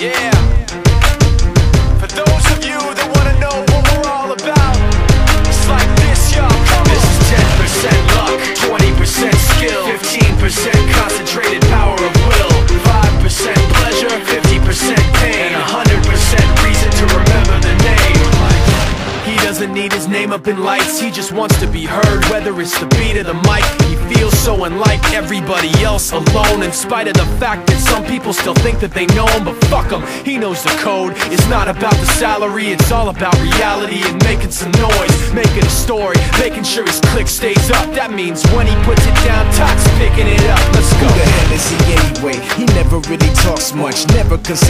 Yeah. For those of you that wanna know what we're all about, it's like this, y'all. This is 10% luck, 20% skill, 15% concentrated power of will, 5% pleasure, 50% pain, and 100% reason to remember the name. He doesn't need his name up in lights, he just wants to be heard, whether it's the beat of the mic. He feels so unlike everybody else, alone, in spite of the fact that some people still think that they know him. But fuck him, he knows the code. It's not about the salary, it's all about reality and making some noise, making a story, making sure his click stays up. That means when he puts it down, Tox picking it up. Let's go. Who the hell is he anyway? He never really talks much, never concerned